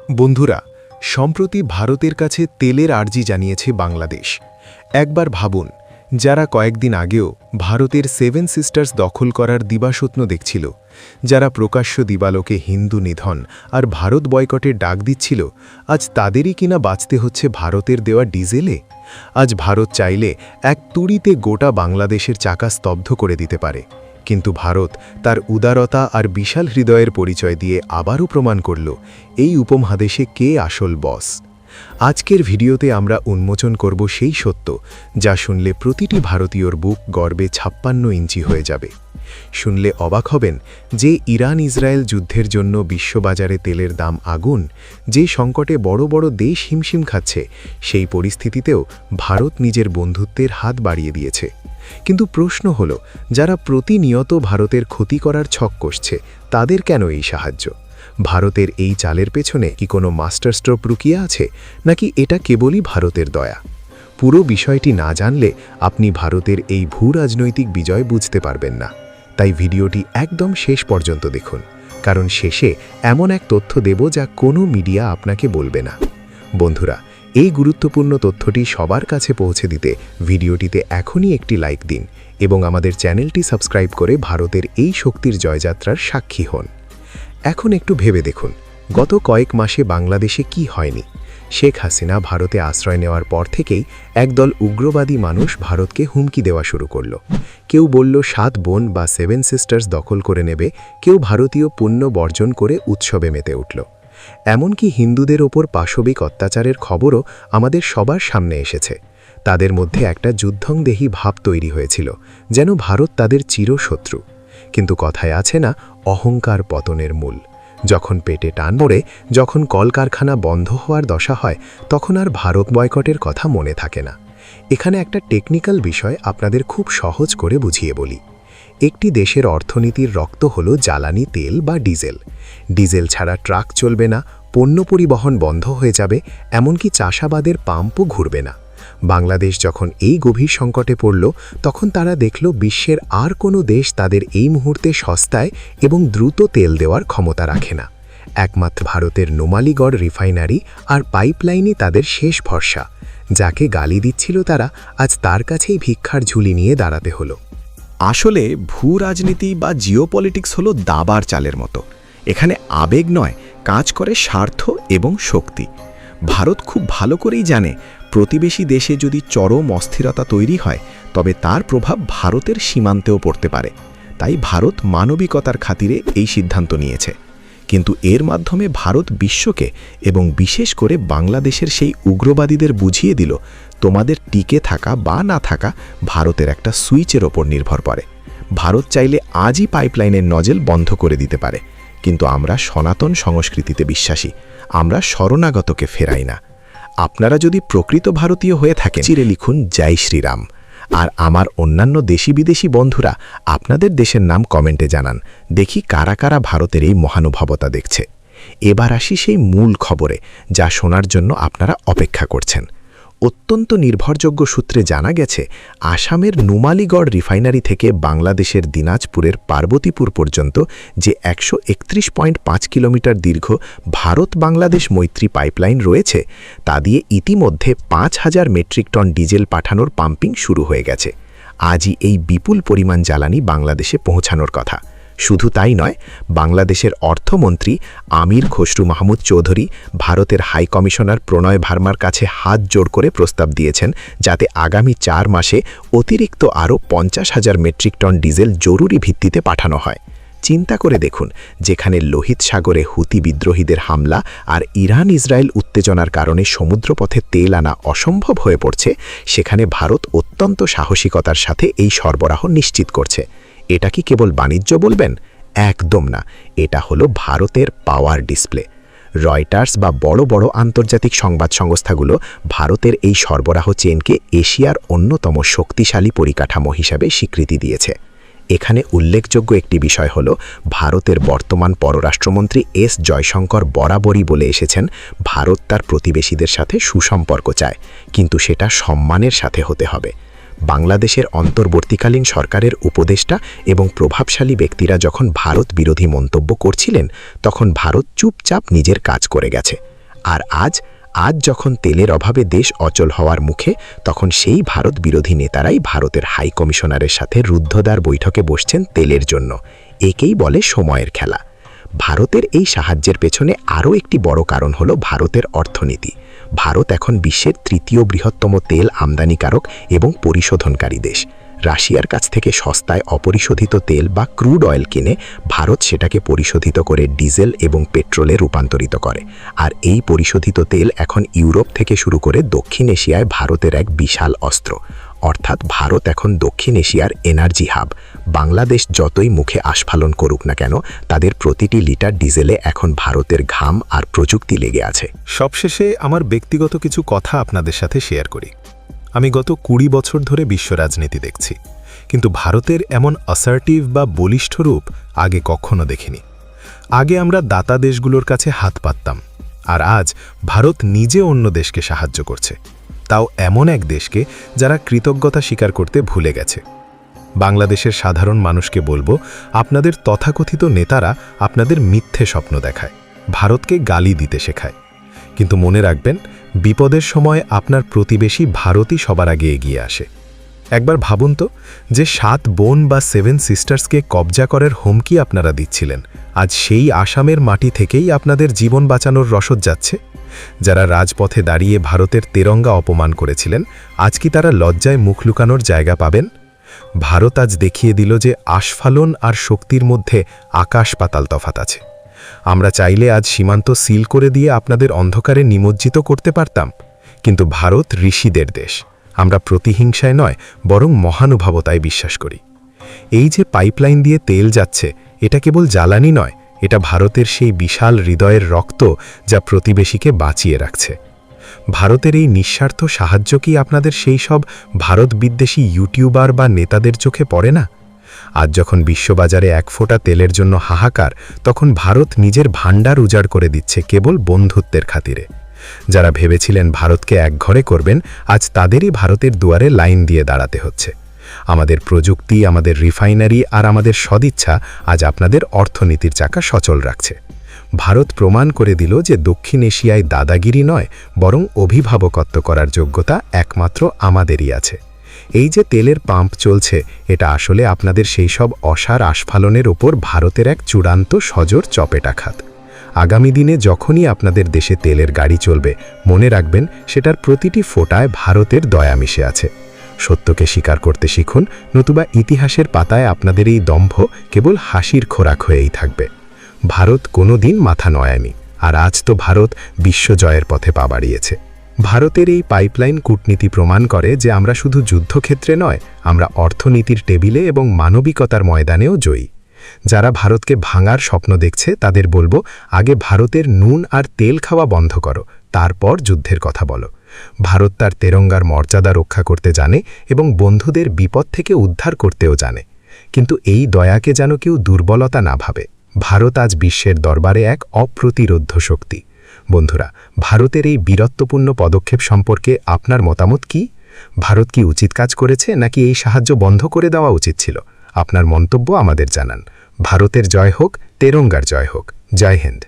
বন্ধুরা, সম্প্রতি ভারতের কাছে তেলের আর্জি জানিয়েছে বাংলাদেশ। একবার ভাবুন, যারা কয়েকদিন আগেও ভারতের সেভেন সিস্টার্স দখল করার দিবাস্বপ্ন দেখছিল, যারা প্রকাশ্য দিবালোকে হিন্দু নিধন আর ভারত বয়কটের ডাক দিচ্ছিল, আজ তাদেরই কিনা বাঁচতে হচ্ছে ভারতের দেওয়া ডিজেলে। আজ ভারত চাইলে এক তুড়িতে গোটা বাংলাদেশের চাকা স্তব্ধ করে দিতে পারে, কিন্তু ভারত তার উদারতা আর বিশাল হৃদয়ের পরিচয় দিয়ে আবারও প্রমাণ করল এই উপমহাদেশে কে আসল বস। আজকের ভিডিওতে আমরা উন্মোচন করব সেই সত্য যা শুনলে প্রতিটি ভারতীয়র বুক গর্বে 56 ইঞ্চি হয়ে যাবে। শুনলে অবাক হবেন যে ইরান ইসরায়েল যুদ্ধের জন্য বিশ্ববাজারে তেলের দাম আগুন, যে সংকটে বড় বড় দেশ হিমশিম খাচ্ছে, সেই পরিস্থিতিতেও ভারত নিজের বন্ধুত্বের হাত বাড়িয়ে দিয়েছে। কিন্তু প্রশ্ন হল, যারা প্রতিনিয়ত ভারতের ক্ষতি করার ছক কষছে, তাদের কেন এই সাহায্য? ভারতের এই চালের পেছনে কি কোনো মাস্টারস্ট্রোক লুকিয়ে আছে, নাকি এটা কেবলই ভারতের দয়া? পুরো বিষয়টি না জানলে আপনি ভারতের এই ভূরাজনৈতিক বিজয় বুঝতে পারবেন না। তাই ভিডিওটি একদম শেষ পর্যন্ত দেখুন, কারণ শেষে এমন এক তথ্য দেব যা কোনো মিডিয়া আপনাকে বলবে না। বন্ধুরা, এই গুরুত্বপূর্ণ তথ্যটি সবার কাছে পৌঁছে দিতে ভিডিওটিতে এখনই একটি লাইক দিন এবং আমাদের চ্যানেলটি সাবস্ক্রাইব করে ভারতের এই শক্তির জয়যাত্রার সাক্ষী হন। এখন একটু ভেবে দেখুন, গত কয়েক মাসে বাংলাদেশে কি হয়নি? শেখ হাসিনা ভারতে আশ্রয় নেওয়ার পর থেকেই একদল উগ্রবাদী মানুষ ভারতকে হুমকি দেওয়া শুরু করল। কেউ বলল 7 বোন বা সেভেন সিস্টার্স দখল করে নেবে, কেউ ভারতীয় পণ্য বর্জন করে উৎসবে মেতে উঠল। এমনকি হিন্দুদের ওপর পাশবিক অত্যাচারের খবরও আমাদের সবার সামনে এসেছে। তাদের মধ্যে একটা যুদ্ধংদেহী ভাব তৈরি হয়েছিল, যেন ভারত তাদের চিরশত্রু। কিন্তু কথায় আছে না, অহংকার পতনের মূল। যখন পেটে টান পড়ে, যখন কলকারখানা বন্ধ হওয়ার দশা হয়, তখন আর ভারত বয়কটের কথা মনে থাকে না। এখানে একটা টেকনিক্যাল বিষয় আপনাদের খুব সহজ করে বুঝিয়ে বলি। একটি দেশের অর্থনীতির রক্ত হলো জ্বালানি তেল বা ডিজেল। ডিজেল ছাড়া ট্রাক চলবে না, পণ্য পরিবহন বন্ধ হয়ে যাবে, এমনকি চাষাবাদের পাম্পও ঘুরবে না। বাংলাদেশ যখন এই গভীর সংকটে পড়ল, তখন তারা দেখল বিশ্বের আর কোনো দেশ তাদের এই মুহূর্তে সস্তায় এবং দ্রুত তেল দেওয়ার ক্ষমতা রাখে না। একমাত্র ভারতের নুমালীগড় রিফাইনারি আর পাইপলাইনই তাদের শেষ ভরসা। যাকে গালি দিচ্ছিল তারা, আজ তার কাছেই ভিক্ষার ঝুলি নিয়ে দাঁড়াতে হলো। আসলে ভূ রাজনীতি বা জিওপলিটিক্স হলো দাবার চালের মতো। এখানে আবেগ নয়, কাজ করে স্বার্থ এবং শক্তি। ভারত খুব ভালো করেই জানে, প্রতিবেশী দেশে যদি চরম অস্থিরতা তৈরি হয়, তবে তার প্রভাব ভারতের সীমান্তেও পড়তে পারে। তাই ভারত মানবিকতার খাতিরে এই সিদ্ধান্ত নিয়েছে। কিন্তু এর মাধ্যমে ভারত বিশ্বকে এবং বিশেষ করে বাংলাদেশের সেই উগ্রবাদীদের বুঝিয়ে দিল, তোমাদের টিকে থাকা বা না থাকা ভারতের একটা সুইচের ওপর নির্ভর করে। ভারত চাইলে আজই পাইপলাইনের নজেল বন্ধ করে দিতে পারে, কিন্তু আমরা সনাতন সংস্কৃতিতে বিশ্বাসী, আমরা শরণাগতকে ফেরাই না। আপনারা যদি প্রকৃত ভারতীয় হয়ে থাকেন, চিরে লিখুন জয় শ্রীরাম। আর আমার অন্যান্য দেশি বিদেশি বন্ধুরা আপনাদের দেশের নাম কমেন্টে জানান, দেখি কারা কারা ভারতের এই মহানুভবতা দেখছে। এবার আসি সেই মূল খবরে, যা শোনার জন্য আপনারা অপেক্ষা করছেন। অত্যন্ত নির্ভরযোগ্য সূত্রে জানা গেছে, আসামের নুমালীগড় রিফাইনারি থেকে বাংলাদেশের দিনাজপুরের পার্বতীপুর পর্যন্ত যে 131.5 কিলোমিটার দীর্ঘ ভারত বাংলাদেশ মৈত্রী পাইপলাইন রয়েছে, তা দিয়ে ইতিমধ্যে 5000 মেট্রিক টন ডিজেল পাঠানোর পাম্পিং শুরু হয়ে গেছে। আজই এই বিপুল পরিমাণ জ্বালানি বাংলাদেশে পৌঁছানোর কথা। শুধু তাই নয়, বাংলাদেশের অর্থমন্ত্রী আমির খসরু মাহমুদ চৌধুরী ভারতের হাই কমিশনার প্রণয় ভার্মার কাছে হাত জোড় করে প্রস্তাব দিয়েছেন, যাতে আগামী 4 মাসে অতিরিক্ত আরও 50,000 মেট্রিক টন ডিজেল জরুরি ভিত্তিতে পাঠানো হয়। চিন্তা করে দেখুন, যেখানে লোহিত সাগরে হুতি বিদ্রোহীদের হামলা আর ইরান ইসরায়েল উত্তেজনার কারণে সমুদ্রপথে তেল আনা অসম্ভব হয়ে পড়ছে, সেখানে ভারত অত্যন্ত সাহসিকতার সাথে এই সরবরাহ নিশ্চিত করছে। এটা কি কেবল বাণিজ্য বলবেন? একদম না, এটা হলো ভারতের পাওয়ার ডিসপ্লে। রয়টার্স বা বড় বড় আন্তর্জাতিক সংবাদ সংস্থাগুলো ভারতের এই সরবরাহ চেনকে এশিয়ার অন্যতম শক্তিশালী পরিকাঠামো হিসাবে স্বীকৃতি দিয়েছে। এখানে উল্লেখযোগ্য একটি বিষয় হল, ভারতের বর্তমান পররাষ্ট্রমন্ত্রী এস জয়শঙ্কর বরাবরই বলে এসেছেন, ভারত তার প্রতিবেশীদের সাথে সুসম্পর্ক চায়, কিন্তু সেটা সম্মানের সাথে হতে হবে। বাংলাদেশের অন্তর্বর্তীকালীন সরকারের উপদেষ্টা এবং প্রভাবশালী ব্যক্তিরা যখন ভারত বিরোধী মন্তব্য করছিলেন, তখন ভারত চুপচাপ নিজের কাজ করে গেছে। আর আজ যখন তেলের অভাবে দেশ অচল হওয়ার মুখে, তখন সেই ভারত বিরোধী নেতারাই ভারতের হাই কমিশনারের সাথে রুদ্ধদ্বার বৈঠকে বসছেন তেলের জন্য। একেই বলে সময়ের খেলা। ভারতের এই সাহায্যের পেছনে আরও একটি বড় কারণ হলো ভারতের অর্থনীতি। ভারত এখন বিশ্বের তৃতীয় বৃহত্তম তেল আমদানিকারক এবং পরিশোধনকারী দেশ। রাশিয়ার কাছ থেকে সস্তায় অপরিশোধিত তেল বা ক্রুড অয়েল কিনে ভারত সেটাকে পরিশোধিত করে ডিজেল এবং পেট্রোলে রূপান্তরিত করে। আর এই পরিশোধিত তেল এখন ইউরোপ থেকে শুরু করে দক্ষিণ এশিয়ায় ভারতের এক বিশাল অস্ত্র। অর্থাৎ ভারত এখন দক্ষিণ এশিয়ার এনার্জি হাব। বাংলাদেশ যতই মুখে আস্ফালন করুক না কেন, তাদের প্রতিটি লিটার ডিজেলে এখন ভারতের ঘাম আর প্রযুক্তি লেগে আছে। সবশেষে আমার ব্যক্তিগত কিছু কথা আপনাদের সাথে শেয়ার করি। আমি গত 20 বছর ধরে বিশ্ব রাজনীতি দেখছি, কিন্তু ভারতের এমন অ্যাসার্টিভ বা বলিষ্ঠ রূপ আগে কখনো দেখিনি। আগে আমরা দাতা দেশগুলোর কাছে হাত পাততাম, আর আজ ভারত নিজে অন্য দেশকে সাহায্য করছে, তাও এমন এক দেশকে যারা কৃতজ্ঞতা স্বীকার করতে ভুলে গেছে। বাংলাদেশের সাধারণ মানুষকে বলবো, আপনাদের তথাকথিত নেতারা আপনাদের মিথ্যে স্বপ্ন দেখায়, ভারতকে গালি দিতে শেখায়। কিন্তু মনে রাখবেন, বিপদের সময় আপনার প্রতিবেশী ভারতই সবার আগে এগিয়ে আসে। একবার ভাবুন তো, যে 7 বোন বা 7 সিস্টার্সকে কবজা করার হুমকি আপনারা দিচ্ছিলেন, আজ সেই আসামের মাটি থেকেই আপনাদের জীবন বাঁচানোর রসদ যাচ্ছে। যারা রাজপথে দাঁড়িয়ে ভারতের তেরঙ্গা অপমান করেছিলেন, আজ কি তারা লজ্জায় মুখ লুকানোর জায়গা পাবেন? ভারত আজ দেখিয়ে দিল যে আস্ফালন আর শক্তির মধ্যে আকাশ পাতাল তফাত আছে। আমরা চাইলে আজ সীমান্ত সিল করে দিয়ে আপনাদের অন্ধকারে নিমজ্জিত করতে পারতাম, কিন্তু ভারত ঋষিদের দেশ। আমরা প্রতিহিংসায় নয়, বরং মহানুভবতায় বিশ্বাস করি। এই যে পাইপলাইন দিয়ে তেল যাচ্ছে, এটা কেবল জ্বালানি নয়, এটা ভারতের সেই বিশাল হৃদয়ের রক্ত যা প্রতিবেশীকে বাঁচিয়ে রাখছে। ভারতের এই নিঃস্বার্থ সাহায্য কি আপনাদের সেই সব ভারত বিদ্বেষী ইউটিউবার বা নেতাদের চোখে পড়ে না? আজ যখন বিশ্ববাজারে 1 ফোঁটা তেলের জন্য হাহাকার, তখন ভারত নিজের ভাণ্ডার উজাড় করে দিচ্ছে কেবল বন্ধুত্বের খাতিরে। যারা ভেবেছিলেন ভারতকে একঘরে করবেন, আজ তাদেরই ভারতের দুয়ারে লাইন দিয়ে দাঁড়াতে হচ্ছে। আমাদের প্রযুক্তি, আমাদের রিফাইনারি আর আমাদের সদিচ্ছা আজ আপনাদের অর্থনীতির চাকা সচল রাখছে। ভারত প্রমাণ করে দিল যে দক্ষিণ এশিয়ায় দাদাগিরি নয়, বরং অভিভাবকত্ব করার যোগ্যতা একমাত্র আমাদেরই আছে। এই যে তেলের পাম্প চলছে, এটা আসলে আপনাদের সেই সব অসার আস্ফালনের ওপর ভারতের এক চূড়ান্ত সজোর চপেটাঘাত। আগামী দিনে যখনই আপনাদের দেশে তেলের গাড়ি চলবে, মনে রাখবেন সেটার প্রতিটি ফোঁটায় ভারতের দয়া মিশে আছে। সত্যকে স্বীকার করতে শিখুন, নতুবা ইতিহাসের পাতায় আপনাদের এই দম্ভ কেবল হাসির খোরাক হয়েই থাকবে। ভারত কোনো দিন মাথা নয়ায়নি, আর আজ তো ভারত বিশ্বজয়ের পথে পা বাড়িয়েছে। ভারতের এই পাইপলাইন কূটনীতি প্রমাণ করে যে আমরা শুধু যুদ্ধক্ষেত্রে নয়, আমরা অর্থনীতির টেবিলে এবং মানবিকতার ময়দানেও জয়ী। যারা ভারতকে ভাঙার স্বপ্ন দেখছে, তাদের বলবো, আগে ভারতের নুন আর তেল খাওয়া বন্ধ করো, তারপর যুদ্ধের কথা বলো। ভারত তার তেরঙ্গার মর্যাদা রক্ষা করতে জানে এবং বন্ধুদের বিপদ থেকে উদ্ধার করতেও জানে। কিন্তু এই দয়াকে যেন কেউ দুর্বলতা না ভাবে। ভারত আজ বিশ্বের দরবারে এক অপ্রতিরোধ্য শক্তি। বন্ধুরা, ভারতের এই বীরত্বপূর্ণ পদক্ষেপ সম্পর্কে আপনার মতামত কি? ভারত কি উচিত কাজ করেছে, নাকি এই সাহায্য বন্ধ করে দেওয়া উচিত ছিল? আপনার মন্তব্য আমাদের জানান। ভারতের জয় হোক, তেরঙ্গার জয় হোক। জয় হিন্দ।